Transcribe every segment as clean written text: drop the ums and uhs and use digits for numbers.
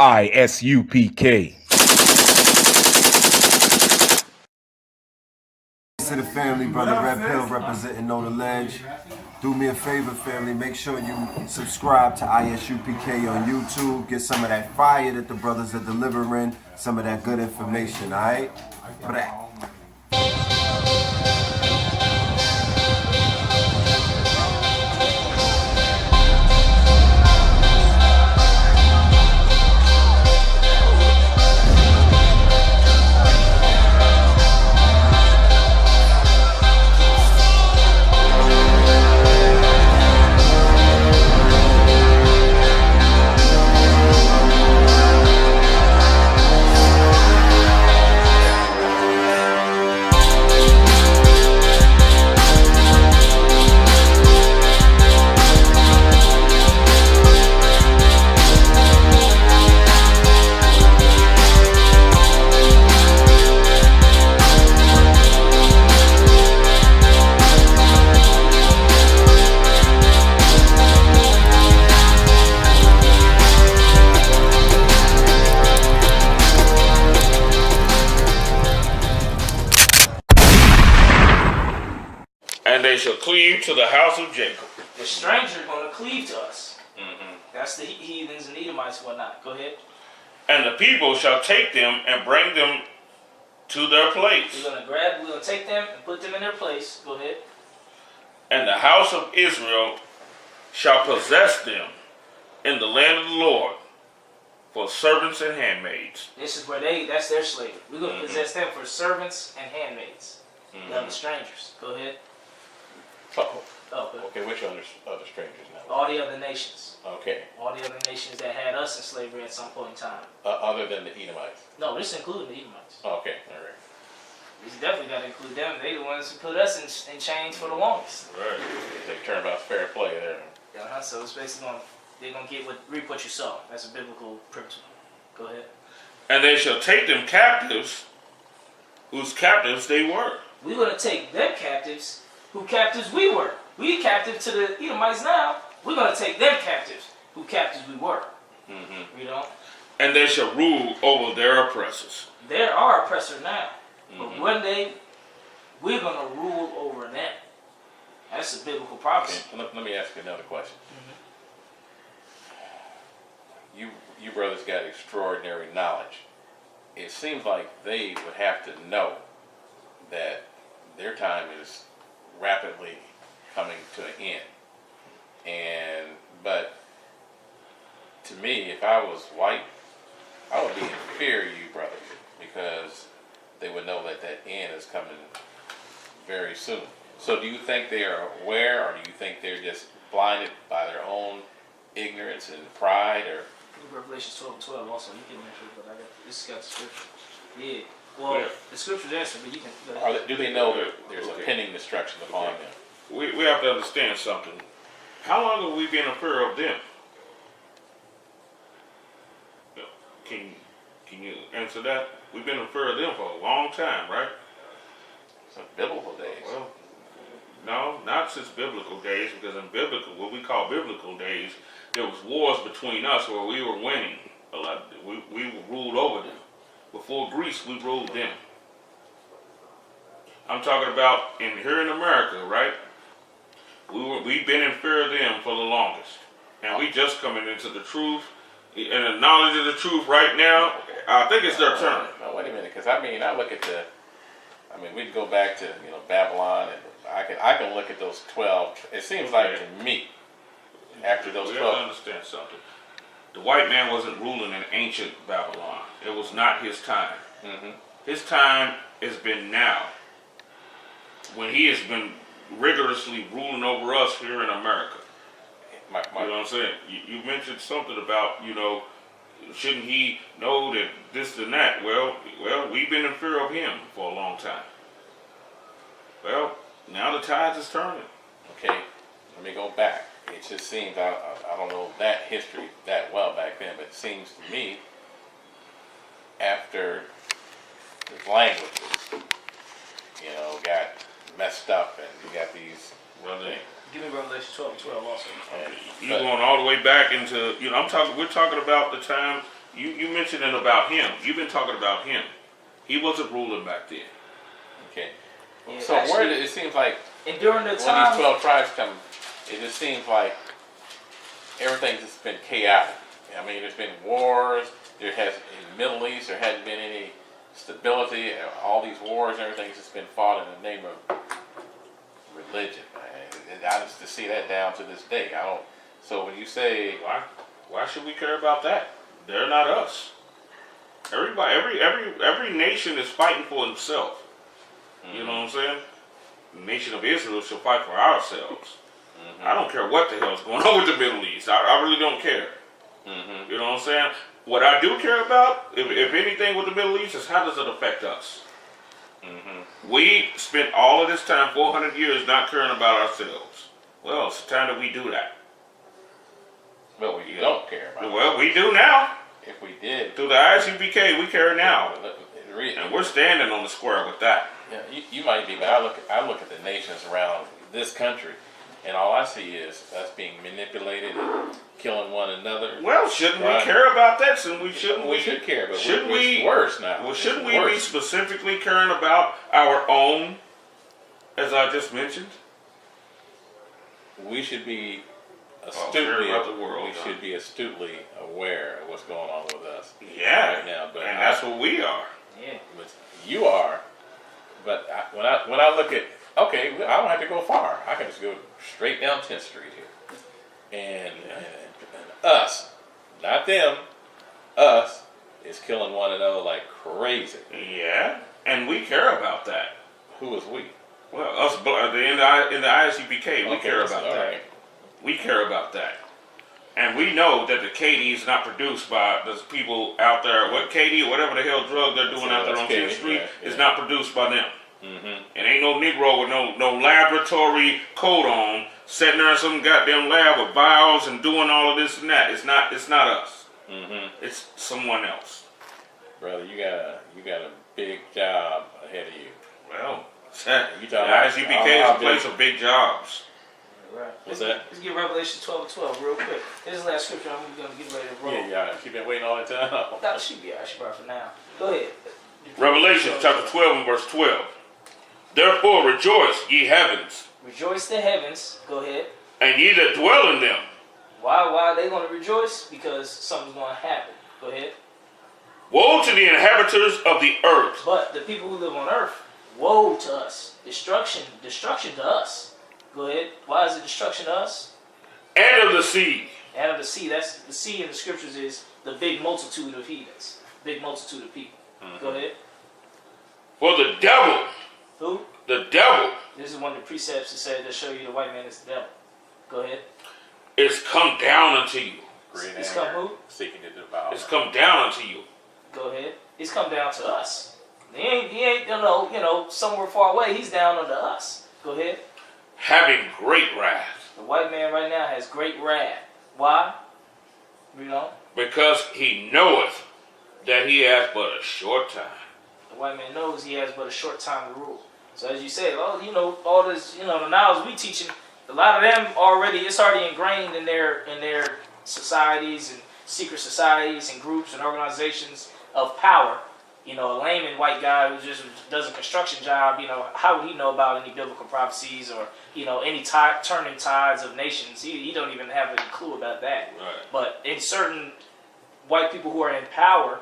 I.S.U.P.K. To the family, brother Red Pill representing Know the Ledge. Do me a favor, family. Make sure you subscribe to I.S.U.P.K. on YouTube. Get some of that fire that the brothers are delivering. Some of that good information, alright? And they shall cleave to the house of Jacob. The stranger going to cleave to us. That's the heathens and Edomites and whatnot. Go ahead. And the people shall take them and bring them to their place. We're going to take them and put them in their place. Go ahead. And the house of Israel shall possess them in the land of the Lord for servants and handmaids. This is where that's their slavery. We're going to possess them for servants and handmaids. The strangers. Go ahead. Okay, which other strangers now? All the other nations. Okay. All the other nations that had us in slavery at some point in time. Other than the Edomites? No, this including the Edomites. Okay, all right. We definitely got to include them. They the ones who put us in chains for the longest. Right. They turn about fair play there. So it's basically they're going to reap what you sow. That's a biblical principle. Go ahead. And they shall take them captives, whose captives they were. We're going to take them captives, who captives we were. We captive to the Edomites now. We're going to take them captives, who captives we were. You know? And they shall rule over their oppressors. They're our oppressor now. But one day, we're going to rule over them. That's a biblical prophecy. Okay, let me ask you another question. You brothers got extraordinary knowledge. It seems like they would have to know that their time is rapidly coming to an end. But to me, if I was white, I would be in fear of you brothers, because they would know that that end is coming very soon. So do you think they are aware, or do you think they're just blinded by their own ignorance and pride? Or Revelation 12:12 also, you can answer it, but this got the scripture. Yeah. Well, the scripture's answer, but you can. do they know that there's a pending destruction upon them? We have to understand something. How long have we been in fear of them? Can you answer that? We've been in fear of them for a long time, right? Some biblical days. Well, no, not since biblical days, because in what we call biblical days, there was wars between us where we were winning a lot. We ruled over them. Before Greece, we ruled them. I'm talking about here in America, right? We've been in fear of them for the longest, and we just coming into the truth and the knowledge of the truth right now. I think it's their turn. No, wait a minute, because I look at we'd go back to Babylon, and I can look at those 12. It seems like to me, after those 12. We have to understand something. The white man wasn't ruling in ancient Babylon. It was not his time. His time has been now, when he has been rigorously ruling over us here in America. You know what I'm saying? You mentioned something about, shouldn't he know that this and that? Well, we've been in fear of him for a long time. Well, now the tides is turning. Okay, let me go back. It just seems, I don't know that history that well back then, but it seems to me, after the languages, got messed up, and you got these things. Give me Revelation 12:12 also. You're going all the way back into, we're talking about the time You mentioned it about him. You've been talking about him. He wasn't ruling back then. Okay. Yeah, So actually, where did it seems like and during the when time, these 12 tribes come, it just seems like everything's just been chaotic. I mean, there's been wars. There has in the Middle East. There hasn't been any stability. All these wars and everything's just been fought in the name of religion. Man. I just to see that down to this day. I don't. So when you say Why should we care about that? They're not us. Everybody, every nation is fighting for himself. You know what I'm saying? The nation of Israel shall fight for ourselves. I don't care what the hell's going on with the Middle East. I really don't care. You know what I'm saying? What I do care about, if anything with the Middle East, is how does it affect us? We spent all of this time, 400 years, not caring about ourselves. Well, it's time that we do that. well, we don't care about it. Well, we do now. If we did, Through the I.S.U.P.K, we care now. and And we're standing on the square with that. yeah, you might be, but I look at the nations around this country, and all I see is us being manipulated and killing one another. Well, shouldn't Right. we care about that? We shouldn't We should care, but shouldn't it's we? worse now. Well, It's shouldn't we be worse. specifically caring about our own, as I just mentioned? We should be care about the world, we should be astutely aware of what's going on with us Yeah, right now. But and that's what we are. yeah, but you are. But when I look at, okay, I don't have to go far. I can just go straight down 10th Street here, and us, not them, us is killing one another like crazy. Yeah, and we care about that. Who is we? Well, us in the I.S.U.P.K, we Okay, care listen, about all that. right. We care about that. And we know that the KD is not produced by those people out there. What KD, whatever the hell drug they're doing out there on 10th Street, is not produced by them. And ain't no Negro with no laboratory coat on, sitting there in some goddamn lab with vials and doing all of this and that. It's not us. It's someone else. Brother, you got a big job ahead of you. Well, You the talking I.S.U.P.K is about a place of big jobs. right. What's that? Let's get Revelation 12:12 real quick. This is the last scripture. I'm gonna get ready to roll. Yeah, she been waiting all the time. That should be alright for now. Go ahead. Revelation chapter 12 and verse 12. Therefore rejoice, ye heavens, Rejoice the heavens. Go ahead. and ye that dwell in them. Why are they going to rejoice? Because something's going to happen. Go ahead. Woe to the inhabitants of the earth. But the people who live on earth, woe to us. Destruction to us. Go ahead. Why is it destruction to us? And of the sea. And of the sea. That's the sea in the scriptures is the big multitude of heathens. Big multitude of people. Go ahead. For the devil. Who? The devil This is one of the precepts that say that show you the white man is the devil. Go ahead. is come down unto you. Great It's anger, come who? seeking to devour. It's come down unto you. Go ahead. He's come down to us. He ain't you know, somewhere far away. He's down unto us. Go ahead. Having great wrath. The white man right now has great wrath. Why? You know, Because he knoweth that he has but a short time. the white man knows he has but a short time to rule. So as you said, oh, you know, all this, you know, the knowledge we teaching, a lot of them it's already ingrained in their societies and secret societies and groups and organizations of power. You know, a layman white guy who just does a construction job, you know, how would he know about any biblical prophecies or, you know, any turning tides of nations? He don't even have any clue about that. Right. But in certain white people who are in power,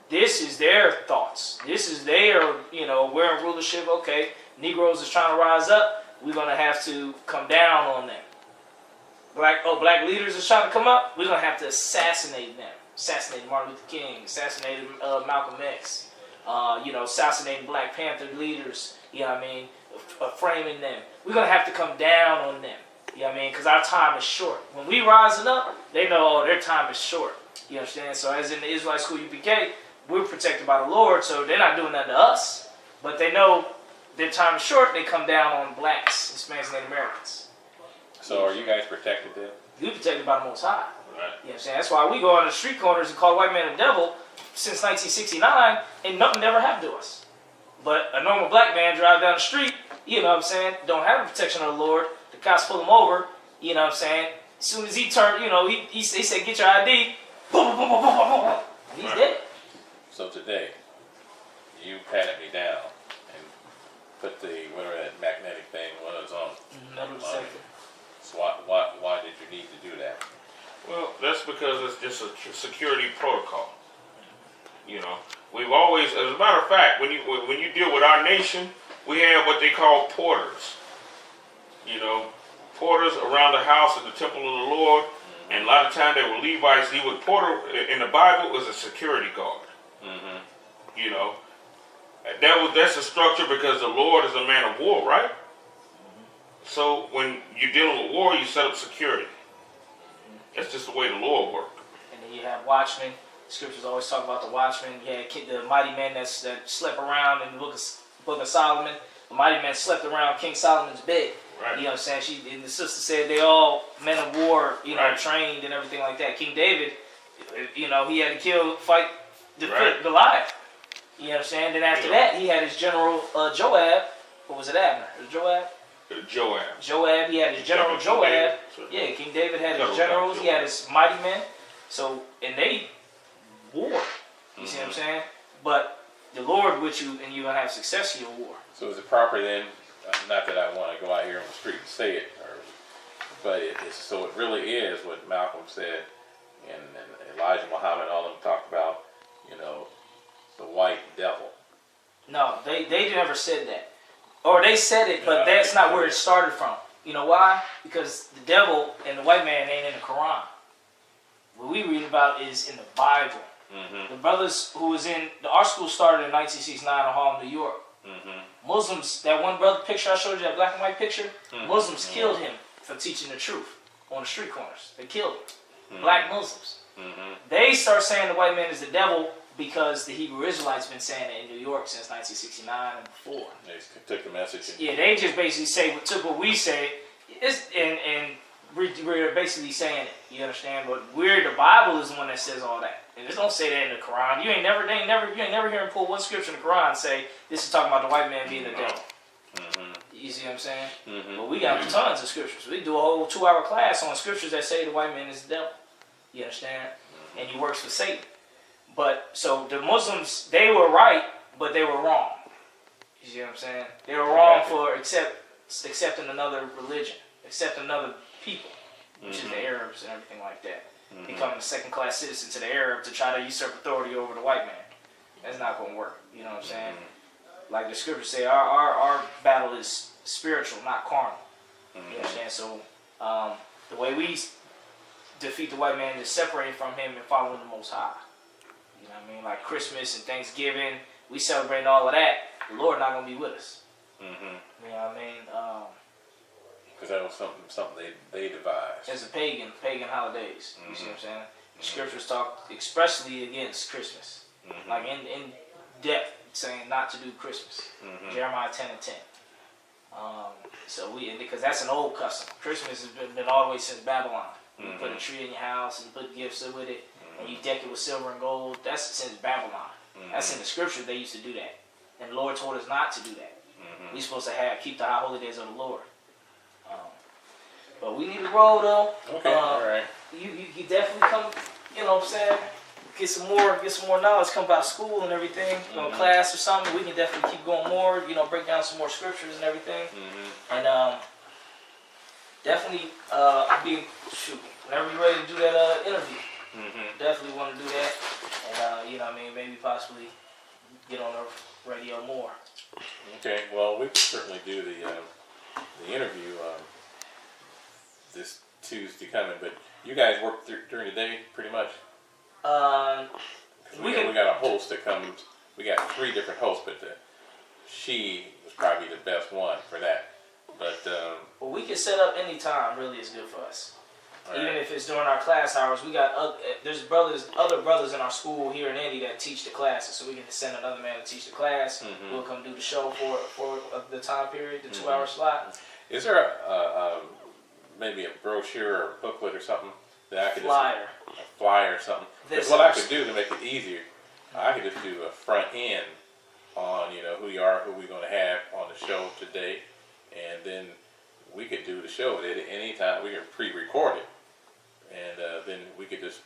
this is their thoughts. This is their, you know, we're in rulership. Okay, Negroes is trying to rise up. We're going to have to come down on them. Black leaders is trying to come up. We're going to have to assassinate them. Assassinating Martin Luther King, assassinating Malcolm X, you know, assassinating Black Panther leaders, you know what I mean, framing them. We're going to have to come down on them, you know what I mean, because our time is short. When we rising up, they know, oh, their time is short, you understand? So as in the Israelite school UPK, we're protected by the Lord, so they're not doing that to us, but they know their time is short, they come down on blacks, Hispanics, and Native Americans. So are you guys protected then? We're protected by the Most High. Right. You know what I'm saying? That's why we go on the street corners and call white man a devil since 1969, and nothing never happened to us. But a normal black man drive down the street, you know what I'm saying, don't have the protection of the Lord. The cops pull him over, you know what I'm saying. As soon as he turned, you know, they say, get your ID. Boom, boom, boom, boom, boom, boom. security protocol. You know, we've always, as a matter of fact, when you deal with our nation, we have what they call porters. You know, porters around the house in the temple of the Lord, and a lot of times they were Levites. He would porter in the Bible was a security guard. You know, that's a structure because the Lord is a man of war, right? So when you're dealing with war, you set up security. That's just the way the Lord worked. And then you have watchmen. Scriptures always talk about the watchmen. You had the mighty men that slept around in the book of Solomon. The mighty men slept around King Solomon's bed. Right. You know what I'm saying? And the sister said they all men of war, you know, Right. trained and everything like that. King David, you know, he had to fight Right. Goliath. You know what I'm saying? Then after that, he had his general Joab. Or was it Abner? It was Joab? Joab. He had his general King David. Joab. Yeah, King David had his General generals. He Joab. had his mighty men. So, and they war. You see what I'm saying? But the Lord with you, and you're going to have success in your war. So is it proper then, not that I want to go out here on the street and say it, but so it really is what Malcolm said, and Elijah Muhammad, all of them talked about, you know, the white devil. No, they never said that. Or they said it, but that's not where it started from. You know why? Because the devil and the white man ain't in the Quran. What we read about is in the Bible. The brothers who was in our school started in 1969 in Harlem, New York. Muslims, that one brother picture I showed you, that black and white picture, Muslims killed him for teaching the truth on the street corners. They killed him. Black Muslims. They start saying the white man is the devil because the Hebrew Israelites been saying it in New York since 1969 and before. They took the message. Yeah, they just basically took what we say, and we're basically saying it. You understand? But the Bible is the one that says all that. And it don't say that in the Quran. You ain't never hear him pull one scripture in the Quran and say this is talking about the white man being the devil. You see what I'm saying? But we got tons of scriptures. We do a whole 2-hour class on scriptures that say the white man is the devil. You understand? And he works for Satan. But so the Muslims, they were right, but they were wrong. You see what I'm saying? They were wrong for accepting another religion, accepting another people, which is the Arabs and everything like that. Becoming a second-class citizen to the Arab to try to usurp authority over the white man. That's not going to work. You know what I'm saying? Like the scriptures say, our battle is spiritual, not carnal. You understand? So the way we defeat the white man is separating from him and following the Most High. You know what I mean? Like Christmas and Thanksgiving, we celebrating all of that. The Lord not going to be with us. You know what I mean? Because that was something they devised. As a pagan holidays. You see what I'm saying? The scriptures talk expressly against Christmas. Like in depth, saying not to do Christmas. Jeremiah 10:10. Because that's an old custom. Christmas has been all the way since Babylon. You put a tree in your house and you put gifts with it, and you deck it with silver and gold. That's since Babylon. That's in the scripture. They used to do that, and the Lord told us not to do that. We're supposed to keep the high holy days of the Lord. But we need to roll though. Okay, all right. You definitely come. You know what I'm saying? Get some more knowledge. Come out of school and everything. Class or something. We can definitely keep going more. You know, break down some more scriptures and everything. And definitely whenever you're ready to do that interview, definitely want to do that. And you know what I mean, maybe possibly get on the radio more. Okay, well, we can certainly do the interview this Tuesday coming, but you guys work during the day pretty much? We got a host that comes. We got 3 different hosts, but she was probably the best one for that. But well, we can set up any time. Really, is good for us. Even right. if it's during our class hours, we got there's other brothers in our school here in Indy that teach the classes, so we can send another man to teach the class. We'll come do the show for the time period, the 2-hour slot. Is there maybe a brochure or a booklet or something that I could Flyer. a flyer or something? Because what I could do to make it easier, I could just do a front end on who you are, who we're going to have on the show today, and then we could do the show at any time. We can pre-record it, and then we could just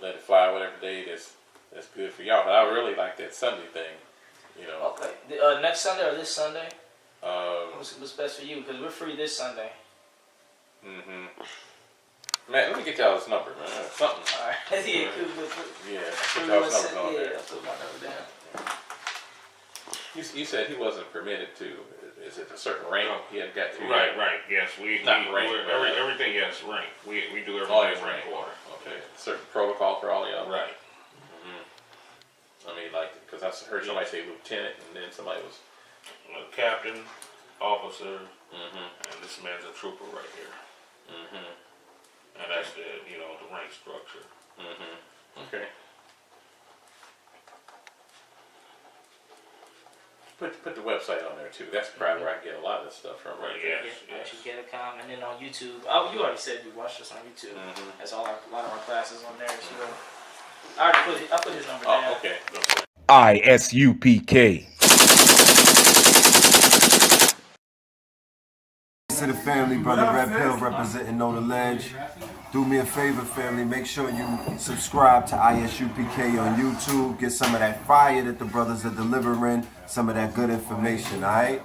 let it fly whatever day that's good for y'all. But I really like that Sunday thing, Okay. Next Sunday or this Sunday? What's best for you? Because we're free this Sunday. Man, let me get y'all's number, man. Something. All right. Yeah, Yeah, cool. get y'all's number on there. I'll put my number down. You said he wasn't permitted to. Is it a certain rank he had got to? Right, yes, Not rank, everything has rank. We do everything All in his rank order. Okay. Certain protocol for all y'all. Right. I mean, like, because I heard somebody say lieutenant, and then somebody was. Captain, officer, and this man's a trooper right here. And that's the the rank structure. Okay. Put the website on there too. That's probably where I get a lot of this stuff from right there. Yes. GEN.YAHANNA, and then on YouTube. Oh, you already said you watched us on YouTube. That's all. A lot of our classes on there as well. I put his number down. Oh, okay. I.S.U.P.K. To the family, brother Red Pill representing Know the Ledge. Do me a favor, family. Make sure you subscribe to I.S.U.P.K on YouTube. Get some of that fire that the brothers are delivering. Some of that good information, alright?